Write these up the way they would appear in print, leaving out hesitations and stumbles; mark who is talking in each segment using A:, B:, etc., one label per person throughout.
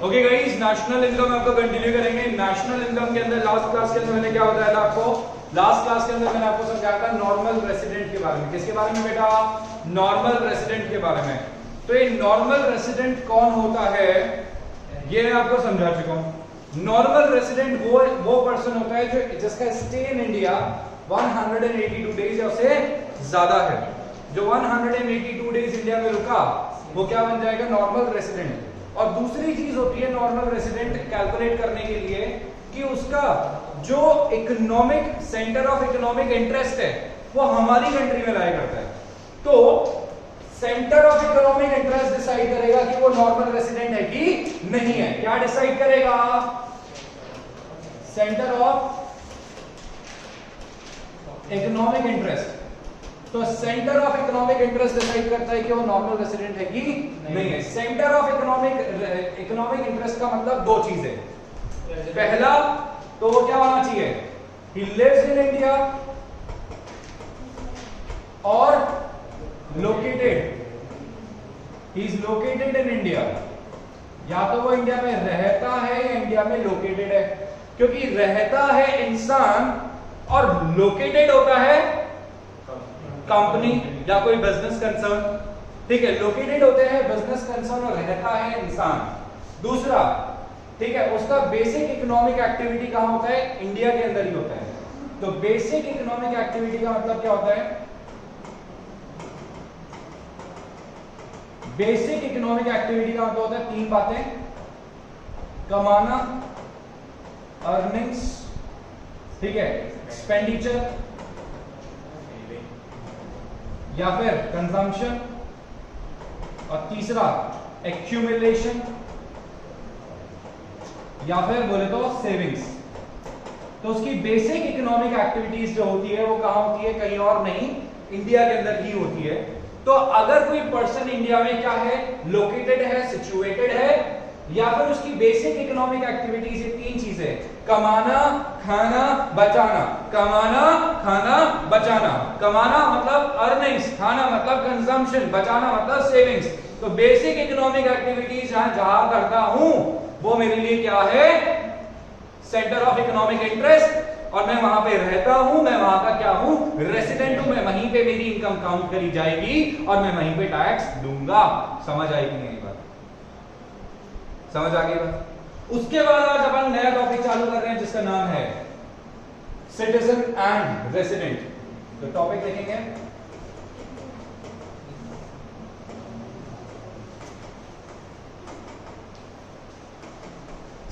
A: Okay guys, national income आपको continue करेंगे। National income के अंदर लास्ट क्लास के अंदर मैंने क्या बताया था आपको? लास्ट क्लास के अंदर मैंने आपको समझाया था नॉर्मल रेसिडेंट के बारे में। किसके बारे में बेटा? नॉर्मल रेसिडेंट के बारे में। तो ये नॉर्मल रेसिडेंट कौन होता है ये मैं आपको समझा चुका हूं। नॉर्मल रेसिडेंट वो पर्सन होता है जो जिसका स्टे इन इंडिया 182 डेज या उससे ज्यादा है। जो 182 डेज इंडिया में रुका वो क्या बन जाएगा? Normal resident. और दूसरी चीज होती है नॉर्मल रेसिडेंट कैलकुलेट करने के लिए कि उसका जो economic centre of economic interest है वो हमारी कंट्री में लाया करता है। तो centre of economic interest decide करेगा कि वो नॉर्मल रेसिडेंट है कि नहीं है। क्या डिसाइड करेगा? Centre of economic interest. तो centre of economic interest decide करता है कि वो नॉर्मल रेसिडेंट है कि नहीं है। सेंटर ऑफ इकोनॉमिक इंटरेस्ट का मतलब दो चीजें। पहला तो वो क्या होना चाहिए? ही लिव्स इन इंडिया और he is located in India. या तो वो इंडिया में रहता है या इंडिया में लोकेटेड है। क्योंकि रहता है इंसान और लोकेटेड होता है कंपनी या कोई बिजनेस कंसर्न। ठीक है, लोकेटेड होते हैं बिजनेस कंसर्न और रहता है इंसान। दूसरा, ठीक है, उसका बेसिक इकोनॉमिक एक्टिविटी कहां होता है? इंडिया के अंदर ही होता है। तो बेसिक इकोनॉमिक एक्टिविटी का मतलब क्या होता है? बेसिक इकोनॉमिक एक्टिविटी का मतलब होता है तीन बातें: कमाना, अर्निंग्स, ठीक है, एक्सपेंडिचर या फिर कंजम्पशन, और तीसरा एक्यूमुलेशन या फिर बोले तो सेविंग्स। तो उसकी बेसिक इकोनॉमिक एक्टिविटीज जो होती है वो कहां होती है? कहीं और नहीं, इंडिया के अंदर ही होती है। तो अगर कोई पर्सन इंडिया में क्या है? लोकेटेड है, सिचुएटेड है, या फिर उसकी बेसिक इकोनॉमिक एक्टिविटीज ये तीन चीजें: कमाना, खाना, बचाना। कमाना, खाना, बचाना। कमाना मतलब अर्निंग्स, खाना मतलब कंजम्पशन, बचाना मतलब सेविंग्स। तो बेसिक इकोनॉमिक एक्टिविटीज जहां करता हूं वो मेरे लिए क्या है? Centre of economic interest. और मैं वहां पे रहता हूं, मैं वहां का क्या हूं? रेसिडेंट हूं। मैं वहीं पे मेरी इनकम काउंट करी जाएगी और मैं वहीं पे टैक्स दूंगा। समझ आएगी नहीं बात? समझ आ गई बात? उसके बाद आज अपन नया टॉपिक चालू कर रहे हैं जिसका नाम है सिटीजन एंड रेसिडेंट। तो टॉपिक देखेंगे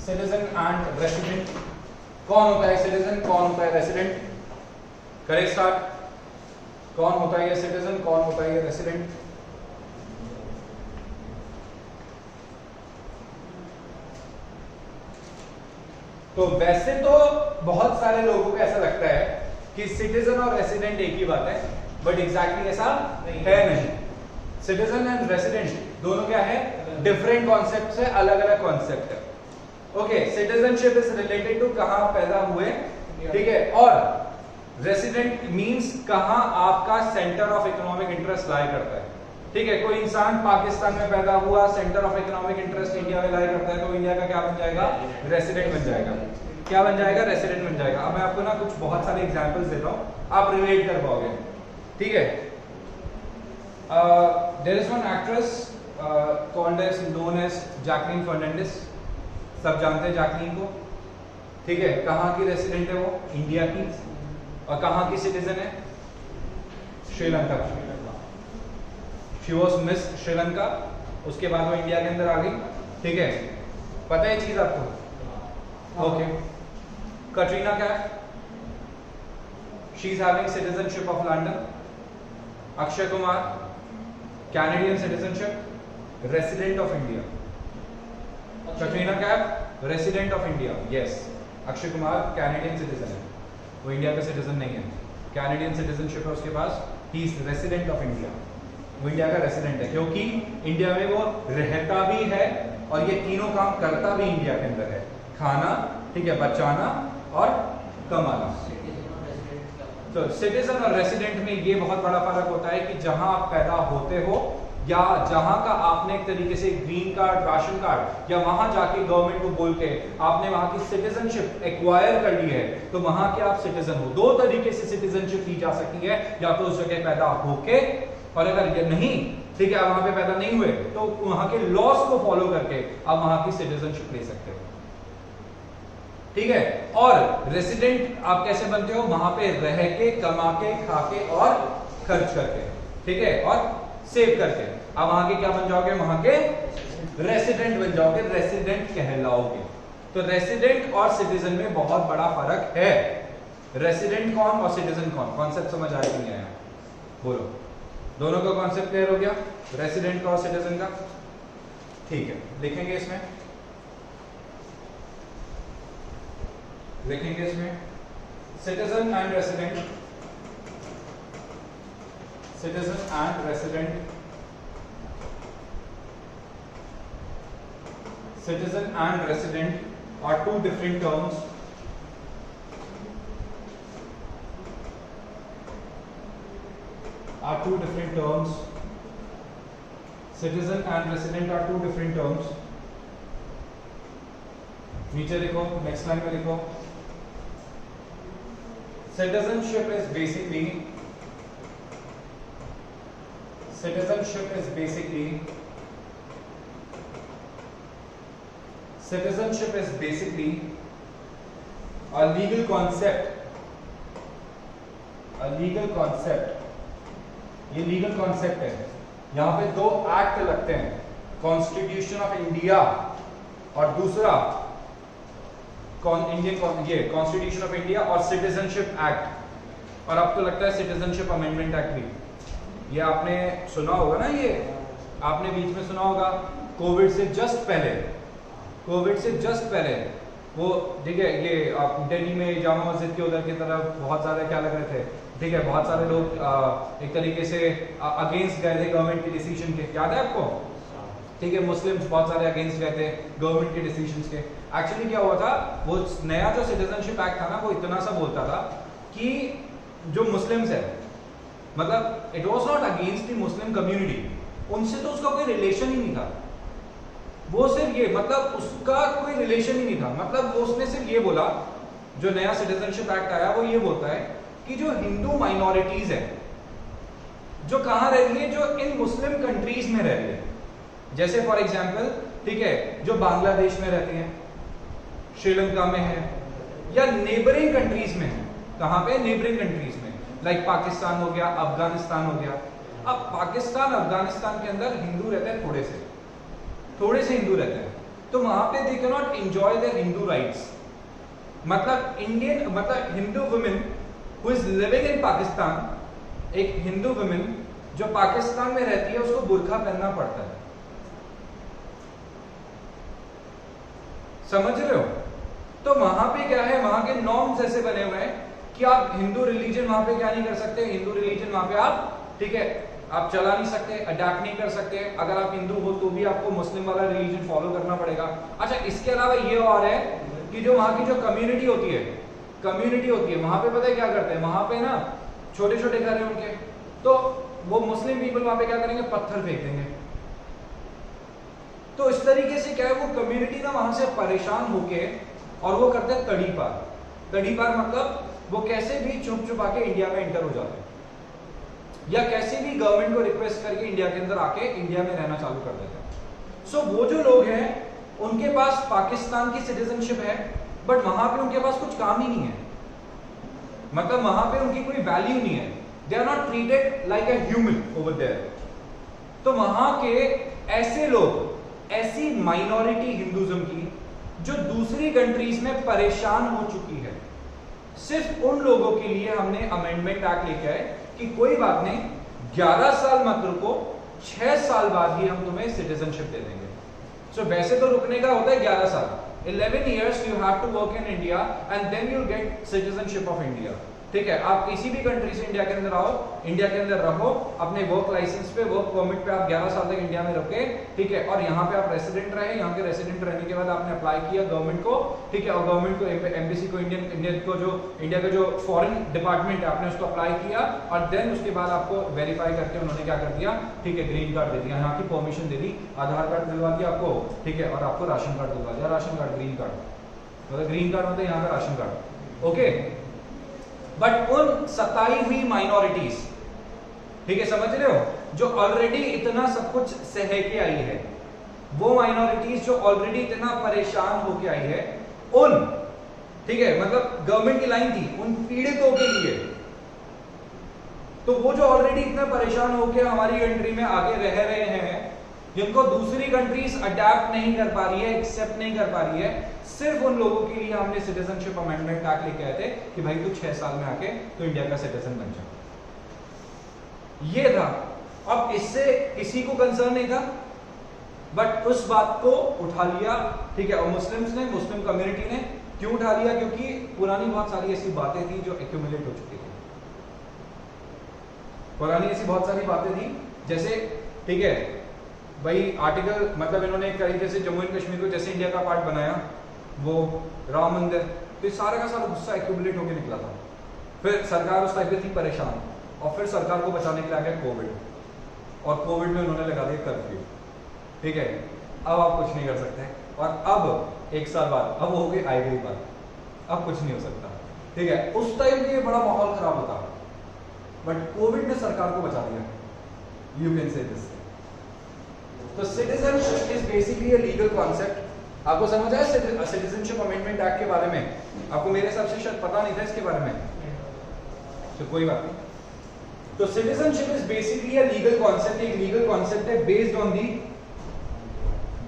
A: सिटीजन एंड रेसिडेंट। कौन होता है सिटीजन, कौन होता है रेसिडेंट? Correct start. कौन होता है ये सिटीजन, कौन होता है ये रेसिडेंट? तो वैसे तो बहुत सारे लोगों को ऐसा लगता है कि सिटीजन और रेसिडेंट एक ही बात है, बट एग्जैक्टली ऐसा है नहीं। सिटीजन एंड रेसिडेंट दोनों क्या है? डिफरेंट कॉन्सेप्ट है, अलग अलग कॉन्सेप्ट है। Okay, citizenship is related to कहां पैदा हुए, ठीक है, और रेसिडेंट मींस कहां आपका सेंटर ऑफ इकोनॉमिक इंटरेस्ट लाई करता है। ठीक है, कोई इंसान पाकिस्तान में पैदा हुआ, centre of economic interest India में लाई करता है, तो इंडिया का क्या बन जाएगा? रेसिडेंट बन जाएगा। क्या बन जाएगा? रेसिडेंट बन जाएगा। अब मैं आपको ना कुछ बहुत सारे एग्जांपल्स देता हूं, आप रिलेट कर पाओगे। ठीक है, there is one actress called as known as Jacqueline Fernandez. सब जानते हैं जैकलीन को, ठीक है। कहां की रेसिडेंट है वो? इंडिया की। और कहां की सिटीजन है? श्रीलंका की। She was miss Sri Lanka. उसके बाद वो इंडिया के अंदर आ गई, ठीक है। पता है चीज आपको? Okay. Katrina Kaif, she is having citizenship of London. Akshay Kumar, Canadian citizenship, resident of India. Katrina Kaif resident of India, yes. Akshay Kumar Canadian citizen है, वो इंडिया का सिटीजन नहीं है, कैनेडियन सिटीजनशिप है उसके पास। He is resident of India, वो इंडिया का रेसिडेंट है क्योंकि इंडिया में वो रहता भी है और ये तीनों काम करता भी इंडिया के अंदर है: खाना, ठीक है, बचाना और कमाना। तो सिटीजन और रेसिडेंट में ये बहुत बड़ा फर्क होता है कि जहां आप पैदा होते हो या जहां का आपने एक तरीके से ग्रीन कार्ड, राशन कार्ड, या वहां जाके गवर्नमेंट को बोल के आपने वहां की सिटीजनशिप एक्वायर कर ली है, तो वहां के आप सिटीजन हो। दो तरीके से सिटीजनशिप ली जा सकती है, या तो उस जगह पैदा होके, और अगर ये नहीं, ठीक है, आप वहां पे पैदा नहीं हुए, तो वहां के लॉस को फॉलो करके आप वहां की सिटीजनशिप ले सकते हो, ठीक है। और रेसिडेंट आप कैसे बनते हो? वहां पे रह के, कमा के, खा के और खर्च करके, ठीक है, और सेव करके आप वहां के क्या बन जाओगे? वहां के रेसिडेंट बन जाओगे, रेसिडेंट कहलाओगे। तो रेसिडेंट और सिटीजन में बहुत बड़ा फर्क है। रेसिडेंट कौन और सिटीजन कौन? कॉन्सेप्ट समझ आया कि नहीं आया? बोलो। दोनों का कॉन्सेप्ट क्लियर हो गया, रेसिडेंट का और सिटीजन का? ठीक है, लिखेंगे इसमें, लिखेंगे इसमें citizen and resident, citizen and resident, citizen and resident are two different terms, citizen and resident are two different terms। नीचे लिखो, नेक्स्ट लाइन में लिखो, citizenship is basically citizenship is basically a legal concept, ये legal concept है। यहां पे दो act लगते हैं, कॉन्स्टिट्यूशन ऑफ इंडिया और दूसरा ये कॉन्स्टिट्यूशन ऑफ इंडिया और सिटीजनशिप एक्ट, और अब तो लगता है सिटीजनशिप अमेंडमेंट एक्ट भी। ये आपने सुना होगा ना, ये आपने बीच में सुना होगा कोविड से जस्ट पहले वो, ठीक है, ये आप दिल्ली में जामा मस्जिद के उधर की तरफ बहुत ज्यादा क्या लग रहे थे, ठीक है, बहुत सारे लोग एक तरीके से अगेंस्ट गए थे गवर्नमेंट के डिसीजन के, याद है आपको? ठीक है, मुस्लिम्स बहुत सारे अगेंस्ट गए थे गवर्नमेंट के डिसीजंस के। एक्चुअली क्या हुआ था, वो नया जो सिटीजनशिप एक्ट था ना, वो इतना सा बोलता था कि जो मुस्लिम्स है, मतलब it was not against the Muslim community, उनसे तो उसका कोई रिलेशन ही नहीं था, वो सिर्फ ये, मतलब उसका कोई रिलेशन ही नहीं था, मतलब उसने सिर्फ ये बोला, जो नया सिटीजनशिप एक्ट आया वो ये बोलता है कि जो हिंदू माइनॉरिटीज है, जो कहां रह रही है, जो इन मुस्लिम कंट्रीज में रह रही है, जैसे फॉर एग्जांपल, ठीक है, जो बांग्लादेश में रहती हैं, श्रीलंका में है, या नेबरिंग कंट्रीज में है। कहां पे? नेबरिंग कंट्रीज में, लाइक पाकिस्तान हो गया, अफगानिस्तान हो गया। अब पाकिस्तान, अफगानिस्तान के अंदर हिंदू रहते हैं, थोड़े से हिंदू रहते हैं, तो वहां पे they can not enjoy their Hindu rights. मतलब Hindu women who is living in Pakistan, एक हिंदू वुमेन जो पाकिस्तान में रहती है, उसको बुर्का पहनना पड़ता है, समझ रहे हो? तो वहां पे क्या है, वहां के नॉर्म्स ऐसे बने हुए हैं कि आप हिंदू रिलीजन वहां पे क्या नहीं कर सकते, हिंदू रिलीजन वहां पे आप, ठीक है, आप चला नहीं सकते, अडैप्ट नहीं कर सकते। अगर आप हिंदू हो तो भी आपको मुस्लिम वाला रिलीजन फॉलो करना पड़ेगा। अच्छा, इसके अलावा ये और है कि जो वहां की जो कम्युनिटी होती है वहां पे पता है क्या करते हैं, वहां पे ना छोटे छोटे घर है उनके, तो वो मुस्लिम पीपल वहां पे क्या करेंगे, पत्थर फेंक देंगे। तो इस तरीके से क्या है, वो कम्युनिटी ना वहां से परेशान होके, और वो करते हैं तड़ी पार मतलब वो कैसे भी छुप छुपा के इंडिया में एंटर हो जाते हैं, या कैसे भी गवर्नमेंट को रिक्वेस्ट करके इंडिया के अंदर आके इंडिया में रहना चालू कर देते हैं। सो वो जो लोग हैं, उनके पास पाकिस्तान की सिटीजनशिप है, बट वहां पे उनके पास कुछ काम ही नहीं है, मतलब वहां पे उनकी कोई वैल्यू नहीं है, they are not treated like a human over there. तो वहां के ऐसे लोग, ऐसी माइनॉरिटी हिंदुइज्म की जो दूसरी कंट्रीज में परेशान हो चुकी है, सिर्फ उन लोगों के लिए हमने अमेंडमेंट एक्ट लेके आए कि कोई बात नहीं, 11 साल मत रुको, 6 साल बाद ही हम तुम्हें सिटीजनशिप दे देंगे। सो वैसे तो रुकने का होता है 11 साल, 11 years you have to work in India and then you'll get citizenship of India। ठीक है, आप किसी भी कंट्री से इंडिया के अंदर आओ, इंडिया के अंदर रहो, अपने वर्क लाइसेंस पे, वर्क परमिट पे आप 11 साल तक इंडिया में रखे, ठीक है, और यहाँ पे आप रेसिडेंट रहे, यहाँ के रेसिडेंट रहने के बाद आपने अप्लाई किया गवर्नमेंट को, ठीक है, और गवर्नमेंट को, एम्बेसी को, इंडियन को, जो इंडिया का जो फॉरेन डिपार्टमेंट है, आपने उसको अप्लाई किया, और देन उसके बाद आपको वेरीफाई करके उन्होंने क्या कर दिया, ठीक है, ग्रीन कार्ड दे दिया, यहाँ की परमिशन दे दी, आधार कार्ड दिलवा दिया आपको, ठीक है, और आपको राशन कार्ड दिलवा दिया, राशन कार्ड, ग्रीन कार्ड, मतलब ग्रीन कार्ड मतलब यहाँ का राशन कार्ड, ओके। बट उन सताई हुई माइनॉरिटीज, ठीक है, समझ रहे हो, जो ऑलरेडी इतना सब कुछ सह के आई है, वो माइनॉरिटीज जो ऑलरेडी इतना परेशान होके आई है, उन, ठीक है, मतलब गवर्नमेंट की लाइन थी उन पीड़ितों के लिए, तो वो जो ऑलरेडी इतना परेशान होके हमारी कंट्री में आगे रह रहे हैं, जिनको दूसरी कंट्रीज अडेप्ट नहीं कर पा रही है, एक्सेप्ट नहीं कर पा रही है, सिर्फ उन लोगों के लिए हमने सिटीजनशिप अमेंडमेंट एक्ट लेके आए थे कि भाई तू 6 साल में आके तो इंडिया का सिटीजन बन जा, ये था। अब इससे किसी को कंसर्न नहीं था, बट उस बात को उठा लिया, ठीक है, और मुस्लिम्स ने, मुस्लिम कम्युनिटी ने क्यों उठा लिया, क्योंकि पुरानी बहुत सारी ऐसी बातें थी जो एक्यूमुलेट हो चुकी थी, पुरानी ऐसी बहुत सारी बातें थी, जैसे, ठीक है भाई, आर्टिकल, मतलब इन्होंने एक तरीके से जम्मू एंड कश्मीर को जैसे इंडिया का पार्ट बनाया, वो राम मंदिर, तो सारा का सारा गुस्सा एक्यूमुलेट होकर निकला था, फिर सरकार उस टाइप पे थी परेशान, और फिर सरकार को बचाने के लिए आ गया कोविड, और कोविड में उन्होंने लगा दिया कर्फ्यू, ठीक है, अब आप कुछ नहीं कर सकते, और अब 1 साल बाद अब हो गई, आई गई बात, अब कुछ नहीं हो सकता, ठीक है, उस टाइम ये बड़ा माहौल खराब होता, बट कोविड ने सरकार को बचा दिया, यू कैन से दिस। तो citizenship is basically a legal concept, आपको समझ आया सिटीजनशिप अमेंडमेंट एक्ट के बारे में? आपको मेरे हिसाब से शायद पता नहीं था इसके बारे में, तो कोई बात नहीं। तो citizenship is basically a legal concept, एक लीगल कॉन्सेप्ट है based on the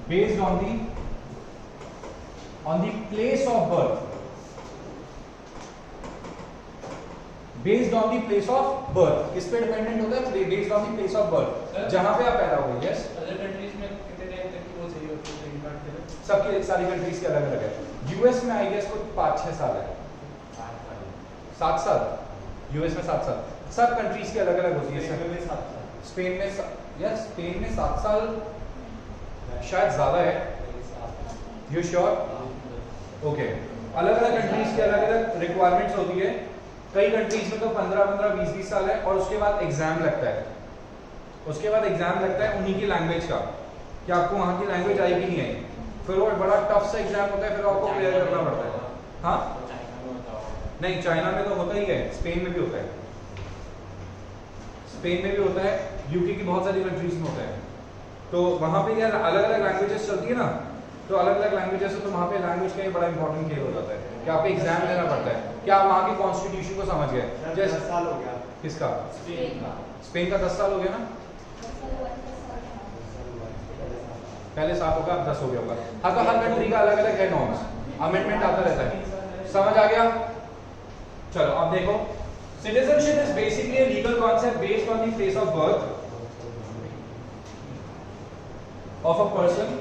A: place of birth, based on the place of birth, किस पे डिपेंडेंट होता है? Based on the place of birth, जहां पे आप पैदा हुए। यस,
B: अदर कंट्रीज में कितने टाइम तक की वो चाहिए होती है ग्रीन कार्ड के लिए?
A: सबकी सारी कंट्रीज के अलग अलग है। यूएस में आई गेस को 5-6 साल है, 7 साल, यूएस में 7 साल, सब कंट्रीज की अलग अलग होती है। स्पेन में स्पेन में 7 साल शायद ज्यादा है, यू श्योर? ओके, अलग अलग कंट्रीज की अलग अलग रिक्वायरमेंट्स होती है, कई कंट्रीज में तो 15-15, 20-20 साल है, और उसके बाद एग्जाम लगता है, उसके बाद एग्जाम लगता है उन्हीं की लैंग्वेज का, कि आपको वहां की लैंग्वेज आई कि नहीं आई, फिर वो बड़ा टफ सा एग्जाम होता है, फिर आपको क्लियर करना पड़ता है। हाँ नहीं, चाइना में तो होता ही है, स्पेन में भी होता है, स्पेन में भी होता है, यूके की बहुत सारी कंट्रीज में होता है, तो वहां पे यार अलग अलग लैंग्वेजेस चलती है ना, तो अलग अलग लैंग्वेजेस है, तो वहां पे लैंग्वेज का बड़ा इंपॉर्टेंट खेल हो जाता है कि आपको एग्जाम देना पड़ता है कि आप वहां के कॉन्स्टिट्यूशन को समझ गए। जैसे
C: 10 साल हो गया
A: किसका? स्पेन का 10 साल हो गया ना, पहले 7 होगा, अब 10 हो गया होगा। हाँ, तो हर कंट्री का अलग अलग है नॉर्म्स, अमेंडमेंट आता रहता है, समझ आ गया? चलो अब देखो, citizenship is basically a legal concept based on the place of birth of a person,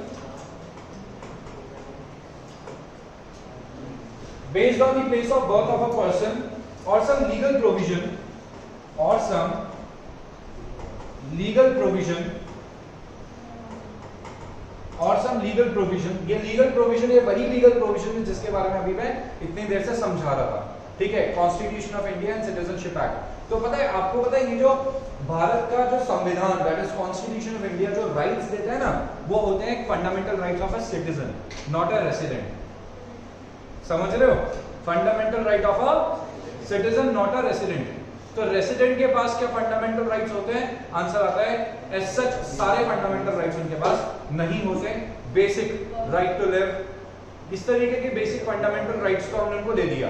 A: based on the place of birth of a person, or some legal provision, or some legal provision, और some legal provision। ये legal provision, ये वही legal provision है जिसके बारे में अभी मैं इतनी देर से समझा रहा था, ठीक है, constitution of India and citizenship act. तो पता है आपको, पता है ये जो भारत का जो संविधान, that is constitution of India, जो राइट्स देता है ना, वो होते हैं fundamental rights of a citizen, not a resident. समझ रहे हो? Fundamental right of a citizen, not a resident. तो रेसिडेंट के पास क्या फंडामेंटल राइट्स होते हैं? आंसर आता है एज सच सारे फंडामेंटल राइट्स उनके पास नहीं होते। बेसिक राइट टू लिव, इस तरीके के बेसिक फंडामेंटल राइट्स तो हमने उनको दे दिया,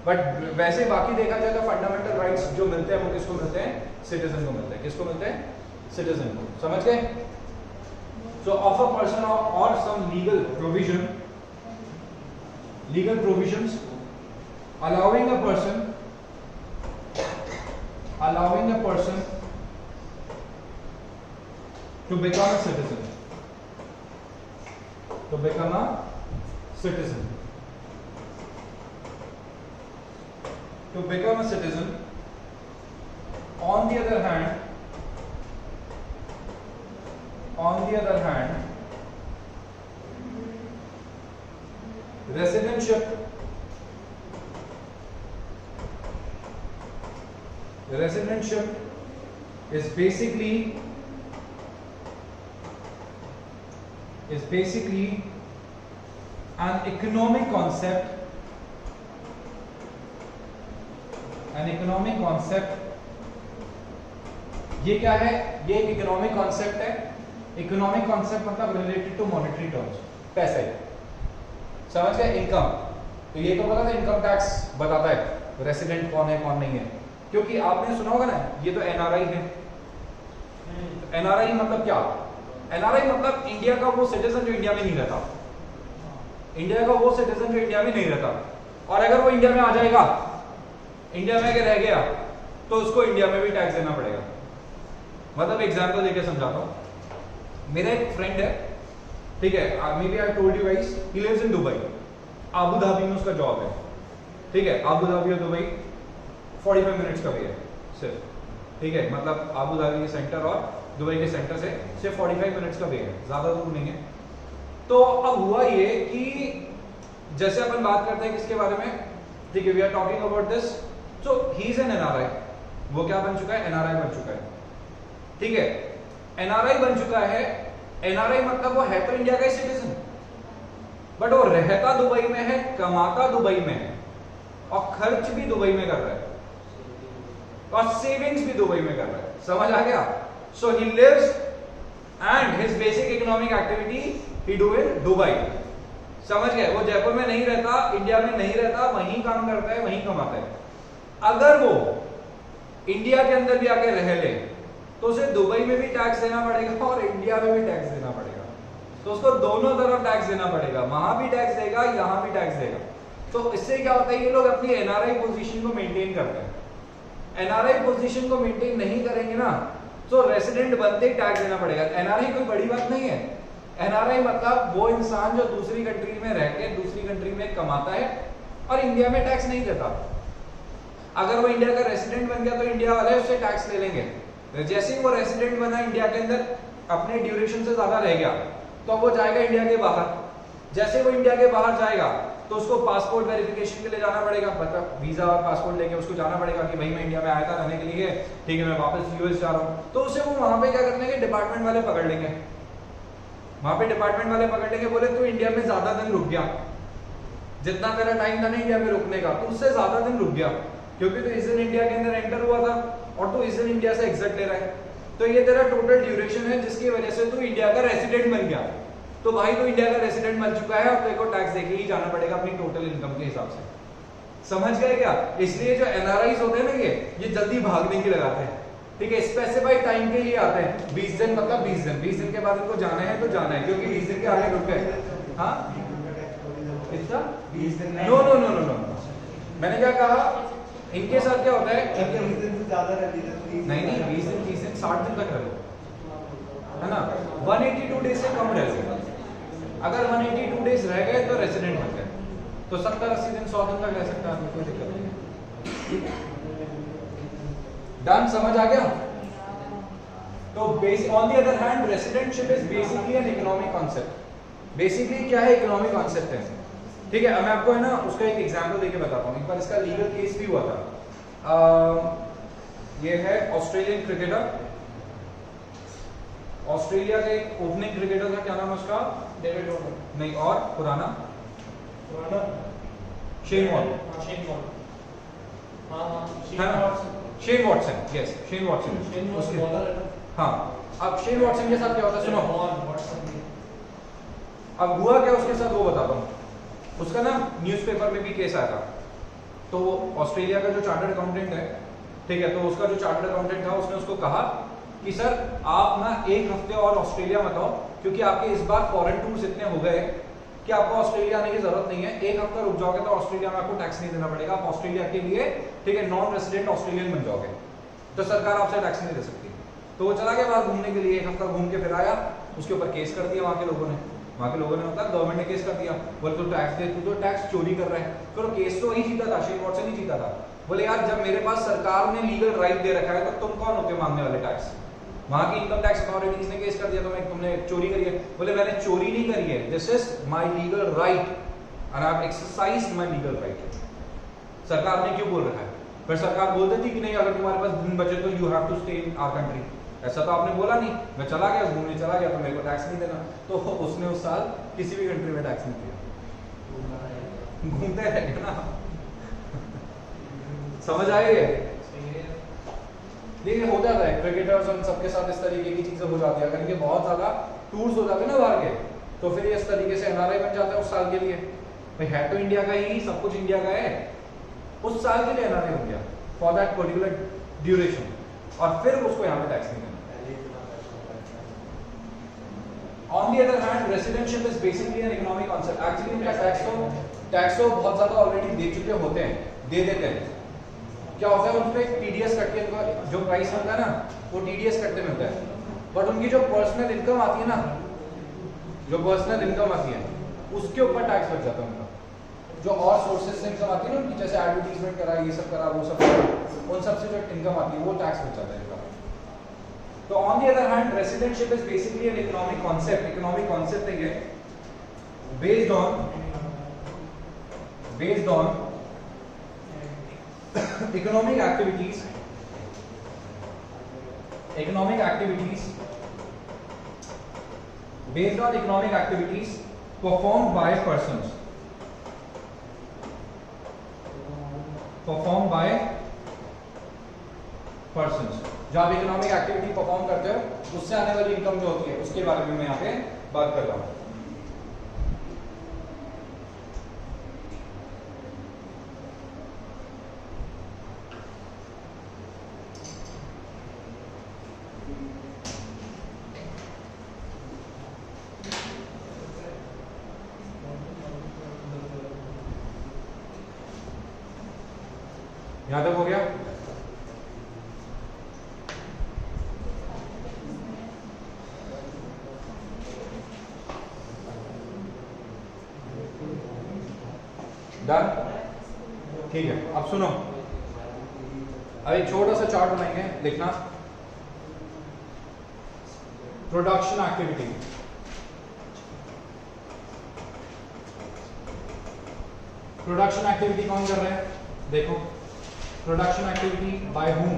A: बट वैसे बाकी देखा जाए तो फंडामेंटल राइट्स जो मिलते हैं वो किसको मिलते हैं? सिटीजन को मिलते हैं। किसको मिलते हैं? सिटीजन को। समझ गए? सो ऑफ अ पर्सन और some legal provision, legal provisions allowing a person to become a citizen, to become a citizen। to become a citizen. On the other hand, residentship is basically an economic concept. ये क्या है? ये एक economic concept है. Economic concept मतलब related to monetary terms, पैसे. समझ गए? इनकम. तो ये तो पता था इनकम टैक्स बताता है रेसिडेंट कौन है कौन नहीं है, क्योंकि आपने सुना होगा ना, ये तो एनआरआई है. एनआरआई मतलब क्या? एनआरआई मतलब इंडिया का वो सिटीजन जो इंडिया में नहीं रहता. इंडिया का वो सिटीजन जो इंडिया में नहीं रहता, और अगर वो इंडिया में आ जाएगा, इंडिया में अगर रह गया, तो उसको इंडिया में भी टैक्स देना पड़ेगा. मतलब एग्जांपल देके समझाता हूं. मेरा एक फ्रेंड है, ठीक है, maybe I told you guys, he lives in Dubai. Abu Dhabi में उसका जॉब है. ठीक है, आबू धाबी और दुबई 45 मिनट्स का वे है सिर्फ. ठीक है, मतलब आबू धाबी के सेंटर और दुबई के सेंटर से सिर्फ 45 मिनट्स का वे है, ज्यादा दूर नहीं है. तो अब हुआ ये कि जैसे अपन बात करते हैं किसके बारे में, ठीक है, we are talking about this. So he is an NRI. वो क्या बन चुका है? एनआरआई बन चुका है. ठीक है, एनआरआई बन चुका है. एनआरआई मतलब वो है तो इंडिया का सिटीजन, बट वो रहता दुबई में है, कमाता दुबई में है, और खर्च भी दुबई में कर रहा है, और सेविंग्स भी दुबई में कर रहा है. समझ आ गया? So he lives and his basic economic activity he do in Dubai. समझ गए? वो जयपुर में नहीं रहता, इंडिया में नहीं रहता, वहीं काम करता है, वहीं कमाता है. अगर वो इंडिया के अंदर भी आके रह ले, तो उसे दुबई में भी टैक्स देना पड़ेगा और इंडिया में भी टैक्स देना पड़ेगा. तो उसको दोनों तरफ टैक्स देना पड़ेगा, वहां भी टैक्स देगा, यहां भी टैक्स देगा. तो इससे क्या होता है, ये लोग अपनी एनआरआई पोजीशन को मेंटेन करते हैं. एनआरआई पोजीशन को मेंटेन नहीं करेंगे ना, तो रेसिडेंट बनते ही टैक्स देना पड़ेगा. एनआरआई कोई बड़ी बात नहीं है. एनआरआई मतलब वो इंसान जो दूसरी कंट्री में रह के दूसरी कंट्री में कमाता है और इंडिया में टैक्स नहीं देता. अगर वो इंडिया का रेसिडेंट बन गया तो इंडिया वाले उससे टैक्स ले लेंगे. जैसे ही वो रेसिडेंट बना, इंडिया के अंदर अपने ड्यूरेशन से ज्यादा रह गया, तो वो जाएगा इंडिया के बाहर. जैसे वो इंडिया के बाहर जाएगा, तो उसको पासपोर्ट वेरिफिकेशन के लिए जाना पड़ेगा, मतलब वीजा और पासपोर्ट लेके उसको जाना पड़ेगा कि भाई मैं इंडिया में आया था रहने के लिए, ठीक है, मैं वापस यूएस जा रहा हूँ. तो उसे वो वहां पे क्या कर लेंगे, डिपार्टमेंट वाले पकड़ लेंगे. वहां पे डिपार्टमेंट वाले पकड़ लेंगे, बोले तू इंडिया में ज्यादा दिन रुक गया, जितना तेरा टाइम था ना इंडिया में रुकने का, तो उससे ज्यादा दिन रुक गया, क्योंकि तू इस दिन इंडिया के अंदर एंटर हुआ था और तू इस दिन इंडिया से एग्जिट ले रहा है. तो ये तेरा टोटल ड्यूरेशन है, जिसकी वजह से तू इंडिया का रेसिडेंट बन गया. तो भाई तू इंडिया का रेसिडेंट बन चुका है और तेरे को टैक्स देके ही जाना पड़ेगा अपनी टोटल इनकम के हिसाब से. समझ गए क्या? इसलिए जो एनआरआईज होते हैं ना, ये जल्दी भागने की लगाते हैं. ठीक है, स्पेसिफाइड टाइम के लिए आते हैं. 20 दिन मतलब 20 दिन, 20 दिन के बाद इनको जाना है तो जाना है, क्योंकि 20 दिन के आगे रुक गए. हाँ, कितना? 20 दिन. No no no no no, मैंने क्या कहा, इनके साथ क्या होता है,
B: 20 दिन से ज्यादा रहती है.
A: नहीं नहीं, 20 दिन 30 दिन 60 दिन तक रह लो, है ना. 182 डेज से कम रह लो. अगर 182 डेज रह गए तो रेसिडेंट बन गए. तो 70-80 दिन 100 दिन तक रह सकता है, कोई दिक्कत नहीं है. डन? समझ आ गया? तो on the other hand residentship is basically an economic concept. Basically क्या है? इकोनॉमिक कॉन्सेप्ट है. ठीक है, अब मैं आपको है ना उसका एक एग्जांपल देके बताता हूँ. एक बार इसका लीगल केस भी हुआ था. ये है ऑस्ट्रेलियन क्रिकेटर. ऑस्ट्रेलिया के एक ओपनिंग क्रिकेटर था, क्या नाम है उसका?
B: David Warner.
A: नहीं, और पुराना शेन वॉर्न.
B: Shane Warne. हाँ,
A: Shane Watson. Yes, Shane Watson.
B: Shane Warne bowler है ना.
A: हाँ, अब शेन वॉटसन के साथ क्या होता है सुनो. अब हुआ क्या उसके साथ वो बताता हूँ. उसका ना न्यूज़पेपर में भी केस आया था. तो ऑस्ट्रेलिया का जो चार्टर्ड अकाउंटेंट है, ठीक है, तो उसका जो चार्टर्ड अकाउंटेंट था उसने उसको कहा कि सर आप ना एक हफ्ते और ऑस्ट्रेलिया मत आओ, क्योंकि आपके इस बार फॉरेन टूर्स इतने हो गए कि आपको ऑस्ट्रेलिया आने की जरूरत नहीं है. एक हफ्ता रुक जाओगे तो ऑस्ट्रेलिया में आपको टैक्स नहीं देना पड़ेगा. आप ऑस्ट्रेलिया के लिए, ठीक है, नॉन रेसिडेंट ऑस्ट्रेलियन बन जाओगे, तो सरकार आपसे टैक्स नहीं दे सकती. तो वो चला गया बाहर घूमने के लिए, एक हफ्ता घूम के फिर आया, उसके ऊपर केस कर दिया वहां के लोगों ने. वहाँ के लोगों ने होता गवर्नमेंट ने केस कर दिया, बोले तो टैक्स दे, तू तो टैक्स चोरी कर रहा है। करो, केस तो वही जीता था, शेन वॉटसन ही जीता था। बोले यार जब मेरे पास सरकार ने लीगल राइट दे रखा है तो तुम कौन होते मांगने वाले टैक्स? वहाँ की इनकम टैक्स अथॉरिटीज ने केस कर दिया तुमने चोरी करी है। बोले मैंने चोरी नहीं करी है, this is my legal right and I have exercised my legal right. सरकार ने क्यों बोल रखा है? फिर सरकार बोल देती कि नहीं अगर तुम्हारे पास दिन बचे तो you have to stay in our country. ऐसा तो आपने बोला नहीं, मैं चला गया घूमने चला गया तो मेरे को टैक्स नहीं देना। तो उसने उस साल किसी भी कंट्री में टैक्स नहीं दिया, घूमते रह ना। समझ आए? देखिए हो जाता है क्रिकेटर्स और सबके साथ इस तरीके की चीजें हो जाती है। अगर इनके बहुत ज्यादा टूर्स हो जाते हैं ना बाहर के, तो फिर इस तरीके से एनआरआई बन जाता है उस साल के लिए। भाई है तो इंडिया का ही, सब कुछ इंडिया का है, उस साल के लिए एनआरआई हो गया फॉर दैट पर्टिकुलर ड्यूरेशन, और फिर उसको यहाँ पे टैक्स नहीं देना। On the other hand, residentship is basically an economic concept. Actually इनका टैक्स तो बहुत ज्यादा ऑलरेडी दे चुके होते हैं, दे देते हैं। क्या होता है उनपे टीडीएस कट के इनका जो प्राइस मिलता है ना वो टीडीएस कटते मिलता है, बट उनकी जो पर्सनल इनकम आती है ना, जो पर्सनल इनकम आती है उसके ऊपर टैक्स लग जाता है उनका। जो और सोर्सेज से इनकम आती है ना उनकी, जैसे एडवर्टीजमेंट करा, ये सब करा, वो सब करा, उन सब से जो इनकम आती है वो टैक्स लग जाता है इनका। तो on the other hand residentship is basically an economic concept. Economic concept है based on economic activities based on economic activities performed by persons, जो आप इकोनॉमिक एक्टिविटी परफॉर्म करते हो उससे आने वाली इनकम जो होती है उसके बारे में मैं यहाँ पे बात कर रहा हूँ। यहां तक हो गया? डन? ठीक है, अब सुनो, अब एक छोटा सा चार्ट बनाएंगे, लिखना प्रोडक्शन एक्टिविटी। प्रोडक्शन एक्टिविटी कौन कर रहा है? देखो, प्रोडक्शन एक्टिविटी बाय हुम,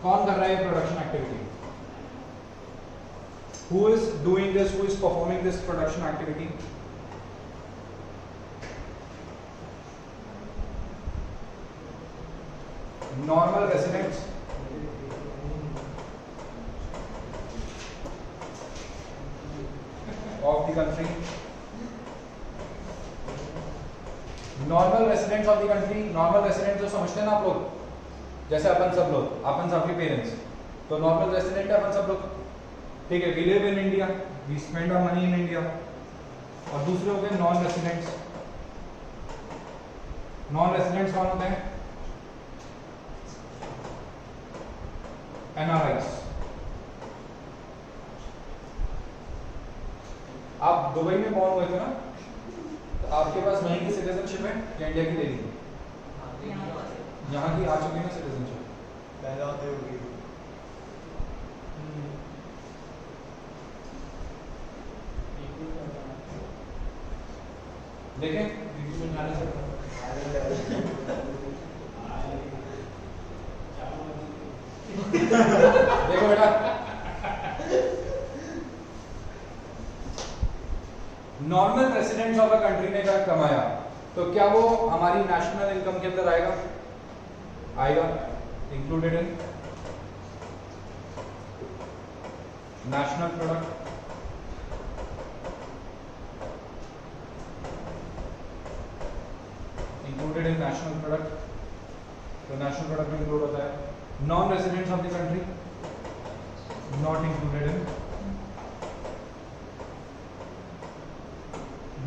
A: कौन कर रहा है production activity? Who is doing this, who is performing this production activity? Normal residents of the country, normal residents of the country. Normal residents जो समझते हैं ना आप लोग, जैसे अपन सब लोग, अपन सबके पेरेंट्स, तो नॉर्मल रेसिडेंट है अपन सब लोग, ठीक है। We live in India, we spend our money in India. और दूसरे हो गए नॉन रेसिडेंट्स। नॉन रेसिडेंट्स कौन होते हैं? एनआरआईज। आप दुबई में बॉर्न हुए थे ना, तो आपके पास वहीं की सिटीजनशिप है या इंडिया की ले ली? यहाँ की आ चुकी है ना सिटीजनशिप,
C: पैदा होते हुए।
A: देखें देखो बेटा, normal residents of a country ने क्या कमाया तो क्या वो हमारी नेशनल इनकम के अंदर आएगा? आएगा, included in national product. Included in national product, तो नेशनल प्रोडक्ट में इंक्लूड होता है। Non residents of the country not included in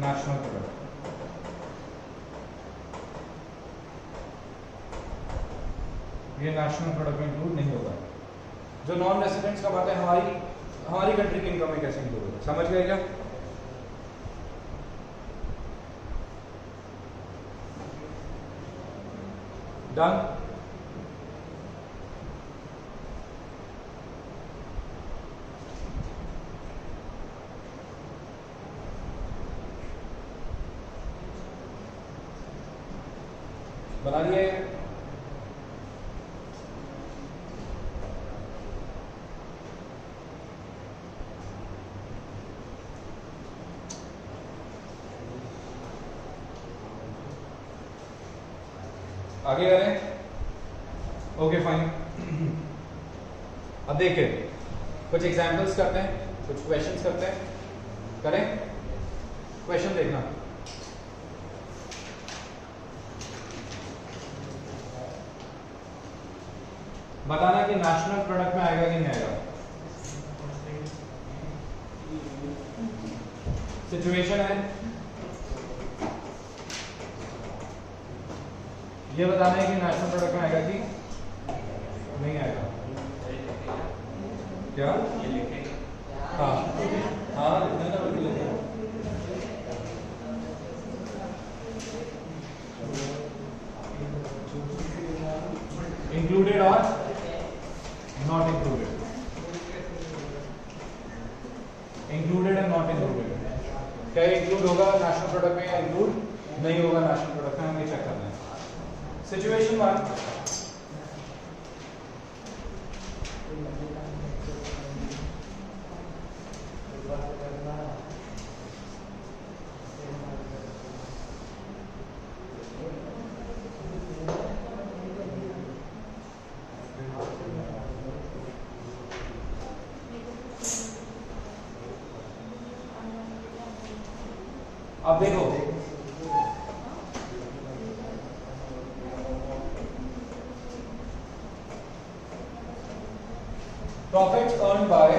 A: national product. ये नेशनल प्रोडक्ट में इंक्लूड नहीं होगा। जो नॉन रेसिडेंट्स कमाते हैं, हमारी हमारी कंट्री की इनकम में कैसे इंक्लूड होगा, समझ गए क्या? डन। बना लिए? आगे करें? Okay fine. अब देखिए कुछ एग्जांपल्स करते हैं, कुछ क्वेश्चंस करते हैं। करें? क्वेश्चन देखना। बताना कि नेशनल प्रोडक्ट में आएगा कि नहीं आएगा। सिचुएशन है, ये बताना है कि नेशनल प्रोडक्ट में आएगा कि नहीं आएगा। क्या? हाँ हाँ लिखना ना, बिल्कुल लिखना। इंक्लूडेड और not included, included and not included. क्या इंक्लूड होगा नेशनल प्रोडक्ट में या इंक्लूड नहीं होगा नेशनल प्रोडक्ट में, हमें चेक करना है। सिचुएशन 1, अब देखो प्रॉफिट्स अर्न बाय,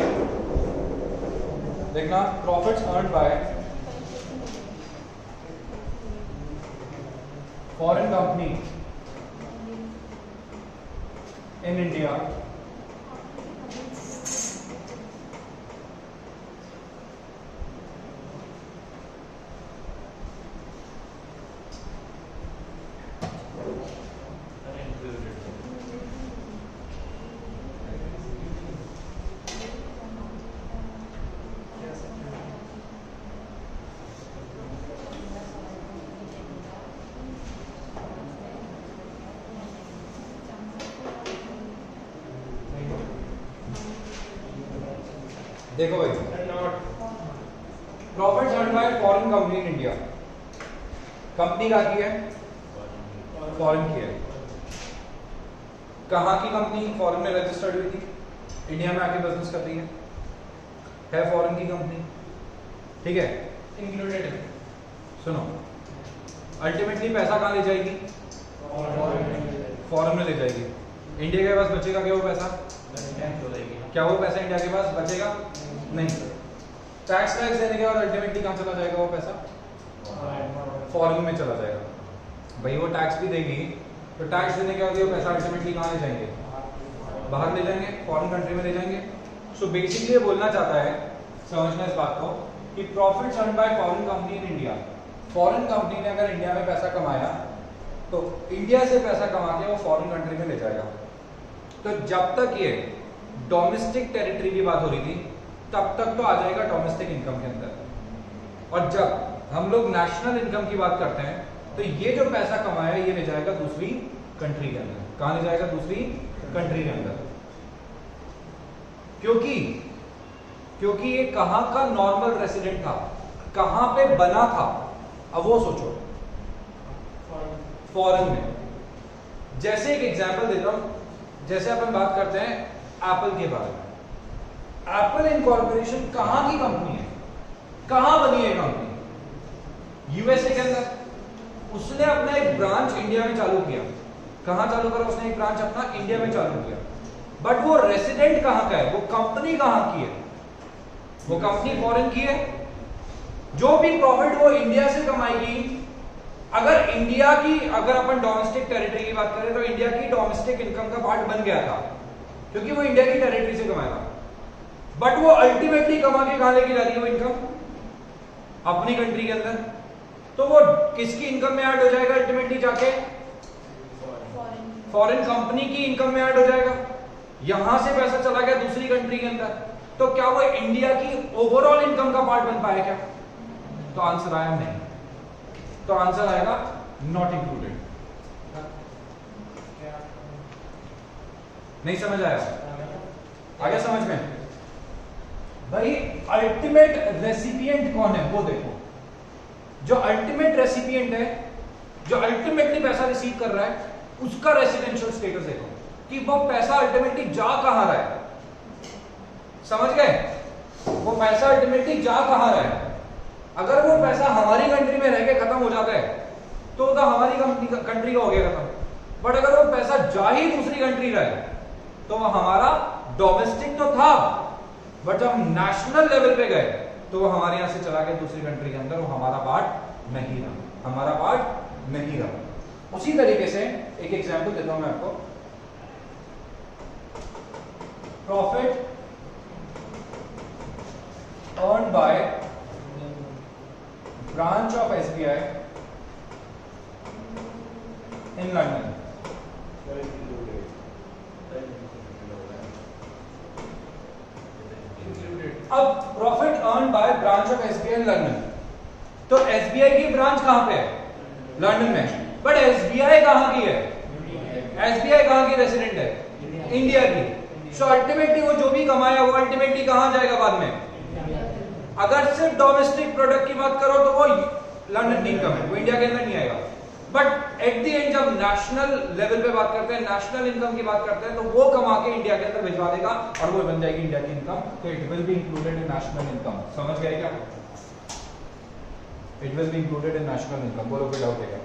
A: देखना profits earn by foreign company in India देखो भाई, profits earn by foreign company in India, company कहाँ की है? फॉरेन की है। कहाँ की कंपनी फॉरेन में रजिस्टर्ड हुई थी, इंडिया में आके बिजनेस कर रही है फॉरेन की कंपनी, ठीक है,
B: इंक्लूडेड है।
A: सुनो अल्टीमेटली पैसा कहाँ ले जाएगी? फॉरेन में ले जाएगी। इंडिया के पास बचेगा क्या वो पैसा? क्या वो पैसा इंडिया के पास बचेगा? नहीं। टैक्स देने के बाद अल्टीमेटली कहाँ चला जाएगा वो पैसा? फॉरेन में चला जाएगा। भाई वो टैक्स भी देगी तो टैक्स देने के बाद ये पैसा अल्टीमेटली कहाँ ले जाएंगे? बाहर ले जाएंगे, फॉरेन कंट्री में ले जाएंगे। सो बेसिकली ये बोलना चाहता है, समझना इस बात को, कि profits earn by foreign company in India, foreign company ने अगर इंडिया में पैसा कमाया तो इंडिया से पैसा कमा के वो फॉरेन कंट्री में ले जाएगा। तो जब तक ये डोमेस्टिक टेरिटरी की बात हो रही थी तब तक तो आ जाएगा डोमेस्टिक इनकम के अंदर, और जब हम लोग नेशनल इनकम की बात करते हैं तो ये जो पैसा कमाया ये ले जाएगा दूसरी कंट्री के अंदर। कहां ले जाएगा? दूसरी कंट्री के अंदर। क्योंकि ये कहां का नॉर्मल रेसिडेंट था, कहां पे बना था, अब वो सोचो, फॉरेन में। जैसे एक एग्जांपल देता हूं, जैसे अपन बात करते हैं एप्पल के बारे में। एप्पल इनकॉर्पोरेशन कहां की कंपनी है? कहां बनी है कंपनी? यूएसए के अंदर। उसने अपना एक ब्रांच इंडिया में चालू किया। कहां चालू करा उसने? एक ब्रांच अपना इंडिया में चालू किया। बट वो रेसिडेंट कहां का है? वो कंपनी कहां की है? वो कंपनी फॉरेन की है। जो भी प्रॉफिट वो इंडिया से कमाएगी, अगर इंडिया की, अगर अपन डोमेस्टिक टेरिटरी की बात करें तो इंडिया की डोमेस्टिक इनकम का पार्ट बन गया था, क्योंकि वो इंडिया की टेरिटरी से कमाया था। बट वो अल्टीमेटली कमा के कहां लेके जा रही है वो इनकम अपनी कंट्री के अंदर, तो वो किसकी इनकम में ऐड हो जाएगा अल्टीमेटली जाके? फॉरेन कंपनी की इनकम में ऐड हो जाएगा। यहां से पैसा चला गया दूसरी कंट्री के अंदर, तो क्या वो इंडिया की ओवरऑल इनकम का पार्ट बन पाया क्या? तो आंसर आया नहीं, तो आंसर आएगा नॉट इंक्लूडेड। नहीं समझ आया? आगे समझ में? भाई अल्टीमेट रेसिपिएंट कौन है वो देखो। जो अल्टीमेट रेसिपिएंट है, जो अल्टीमेटली पैसा रिसीव कर रहा है, उसका रेसिडेंशियल स्टेटस देखो कि वो पैसा अल्टीमेटली जा कहां रहा है। समझ गए? वो पैसा अल्टीमेटली जा कहां रहा है। अगर वो पैसा हमारी कंट्री में रह के खत्म हो जाता है तो हमारी कंट्री का हो गया खत्म। बट अगर वो पैसा जा ही दूसरी कंट्री रहा है तो वो हमारा डोमेस्टिक तो था, बट जब हम नेशनल लेवल पे गए तो वो हमारे यहां से चला गया दूसरी कंट्री के अंदर, वो हमारा पार्ट नहीं रहा, हमारा पार्ट नहीं रहा। उसी तरीके से एक एग्जांपल देता हूं मैं आपको। Profit earned by branch of SBI in London. अब profit earn by branch of SBI London, तो एसबीआई की ब्रांच कहां पे है? लंदन में। बट एसबीआई कहां की है? एसबीआई कहां की रेसिडेंट है? इंडिया की। सो अल्टीमेटली वो जो भी कमाया वो अल्टीमेटली कहां जाएगा बाद में? अगर सिर्फ डोमेस्टिक प्रोडक्ट की बात करो तो वो लंदन की इनकम है, वो इंडिया के अंदर नहीं आएगा। बट एट द एंड जब नेशनल लेवल पे बात करते हैं, नेशनल इनकम की बात करते हैं, तो वो कमा के इंडिया के अंदर भिजवा देगा और वो बन जाएगी इंडिया की इनकम। तो it will be included in national income. समझ गए क्या? It will be included in national income. बोलो कोई डाउट है क्या?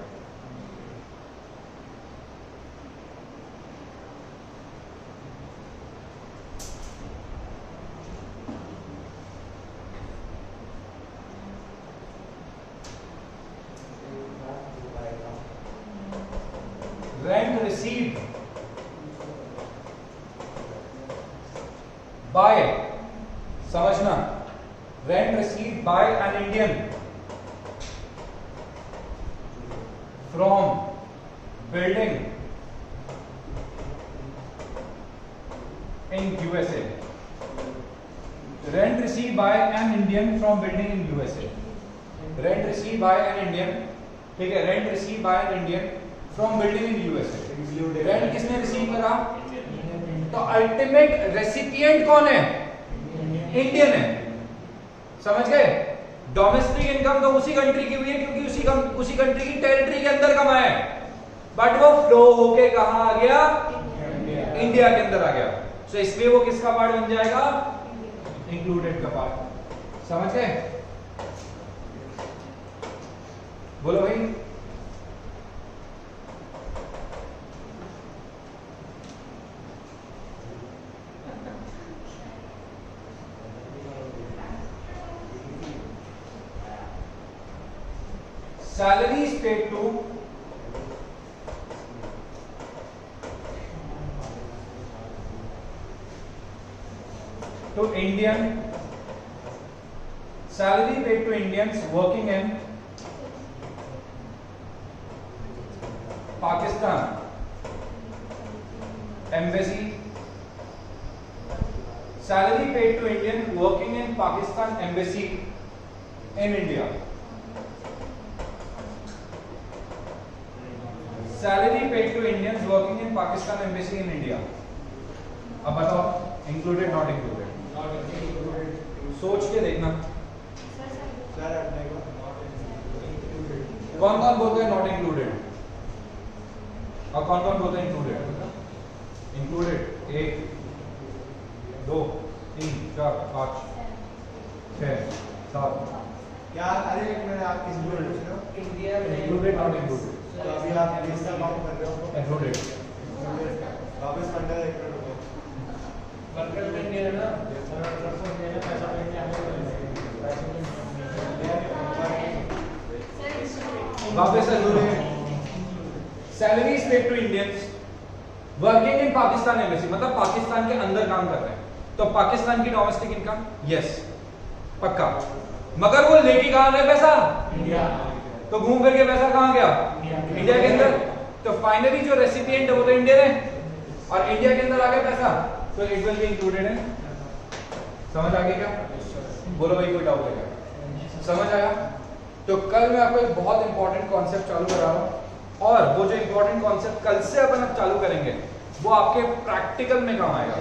A: Rent received by, समझना, rent received by an Indian from building in USA. Rent received by an Indian from building in USA. Rent received by an Indian, ठीक है, rent received by an Indian from building in USA. Rent किसने receive करा? तो ultimate recipient कौन है? Indian है। समझ गए? डोमेस्टिक इनकम तो उसी कंट्री की हुई है क्योंकि उसी कंट्री की टेरिटरी के अंदर कमाया है, बट वो फ्लो होके कहां आ गया? इंडिया के अंदर आ गया। सो इसलिए वो किसका पार्ट बन जाएगा? इंक्लूडेड का पार्ट। समझ गए? बोलो भाई। Salaries paid to Indian, salary paid to Indians working in Pakistan embassy, salary paid to Indian working in Pakistan embassy in India. Salary paid to Indians working in Pakistan embassy in India. अब बताओ included not included? Not included. सोच के देखना। कौन कौन बोलते हैं not included और कौन कौन बोलते हैं included? Included 1 2 3 4 5 6 7।
B: क्या? अरे एक मिनट, आप किस बोल रहे हो? इंडिया में
A: included not included?
B: तो अभी आप किसका काउंट कर रहे हो?
A: included।
B: वापस फंडा एक मिनट रुको। वर्कर लेंगे ना, ट्रांसफर देना, पैसा लेंगे
A: वापस salaries paid to Indians working in Pakistan embassy, मतलब पाकिस्तान के अंदर काम कर रहे हैं। तो पाकिस्तान की डोमेस्टिक इनकम यस पक्का, मगर वो लेके कहां रहे पैसा?
B: इंडिया।
A: तो घूम फिर के पैसा कहां गया? इंडिया के अंदर। तो फाइनली जो रेसिपिएंट है वो तो इंडियन है और इंडिया के अंदर आ गया पैसा, तो it will be included in. समझ आ गई क्या? बोलो भाई, कोई डाउट है क्या? समझ आया? तो कल मैं आपको एक बहुत इंपॉर्टेंट कॉन्सेप्ट चालू करा रहा हूं और वो जो इंपॉर्टेंट कॉन्सेप्ट कल से अपन अब चालू करेंगे वो आपके प्रैक्टिकल में काम आएगा।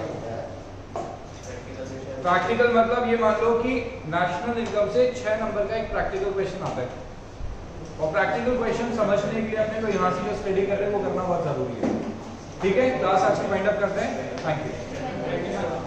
A: प्रैक्टिकल मतलब ये मान लो कि नेशनल इनकम से 6 नंबर का एक प्रैक्टिकल क्वेश्चन आता है और प्रैक्टिकल क्वेश्चन समझने के लिए अपने को यहाँ से जो स्टडी कर रहे हैं वो करना बहुत जरूरी है। ठीक है, क्लास आज की वाइंड अप करते हैं। Thank you.